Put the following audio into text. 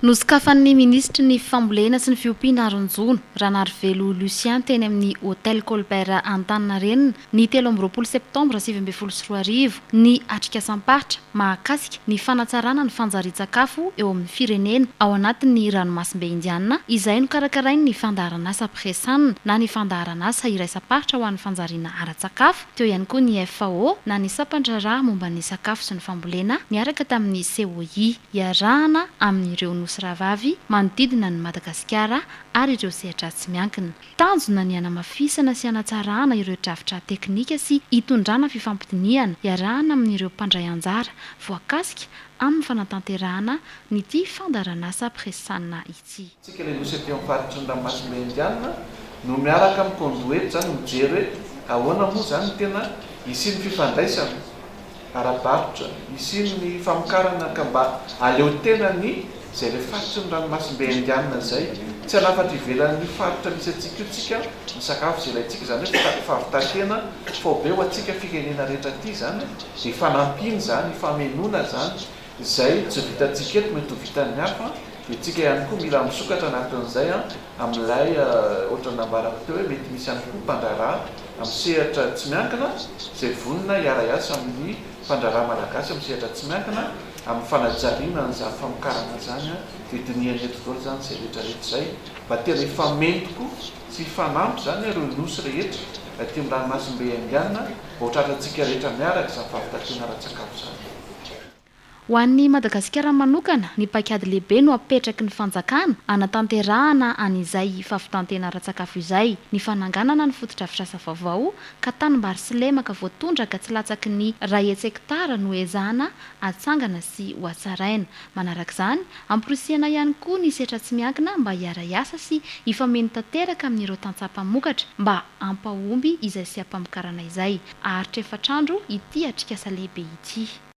Nosokafan'ny ministra ny fambolena sy ny fiompiana Aronjono Ranarivelo Lucien teny amin'ny hôtel Colbert Antaninarenina ny 13 septambra 2024 ny atrikasamparitra mahakasika ny fanatsarana ny fanjarian-tsakafo eo amin'ny firenena ao anatin'ny ranomasimbe indiana izay nokarakarainy ny fandaharan'asa presanina na ny fandaharan'asa iraisam-paritra ho an'ny fanjariana ara-tsakafo teo ihany koa ny FAO na ny sapan-draharaha momba ny sakafo sy ny fambolena niaraka tamin'ny COI iarahana amin'ireo ravavy manodidina ny Madagasikara ary ireo sehatra tsy miankina. Tanjona ny hanamafisana sy hanatsarana ireo drafitra teknika sy hitondrana fifampidiniana iarahana amin'ireo mpandray anjara voakasika amin'ny fanatanterahana nyity fandaharan'asa presanina ity. Tsika ilay nosy aty amin'ny faritry ny ranomasimbe indiana no miaraka amin'ny kondoety zany mijery ahoana moa zany tena isiny fifandraisana ara-barotra, isiny famokarana ka mba aleo tena ny zay le faritry ny ranomasimbe indiana zay tsy alafatra ivelan'ny faritra misy atsika io tsika ny sakafo zay ilayntsika zany hoe fahavitan-tena fao be ho atsika firenena rehetra aty zany dia fanampiana zany famenona zany zay tsy vitantsika eto mety ho vitan'ny hafa dia tsika ihany koa mila misokatra anatin'izay amin'ilay ohatra nambarako teo hoe mety misy ihany koa mpandraharaha amin'ny sehatra tsy miankina zay vonona iara-iasa amin'ny mpandraharaha malagasy amin'ny sehatra tsy miankina amin'ny fanajariana n'izany famokarana zany dia diniany eto daholo zany zay rehetrarehetra zay mba tena ifamendoko sy ifanampy zany ireo nosy rehetra aty amin'ny ranomasimbe indiana mba hotratratsika rehetra miaraka izany fahavitan-tena ara-tsakafo zany. Ho an'ny Madagasikara manokana ny paikady lehibe no apetraky ny fanjakana anatanterahana an'izay fahavitan-tena ara-tsakafo izay ny fananganana ny fotodrafitrasa vaovao ka tanimbary sy lemaka voatondraka tsy latsaky ny 100 hektara no ezahana atsangana sy ho hatsaraina. Manaraka izany amporisiana ihany koa ny sehatra tsy miankina mba hiara-iasa sy hifameno tanteraka amin'ireo tantsaha-mpamokatra mba ampahomby izay sy hampamokarana izay. Aharitra 4 andro ity atrikasa lehibe ity.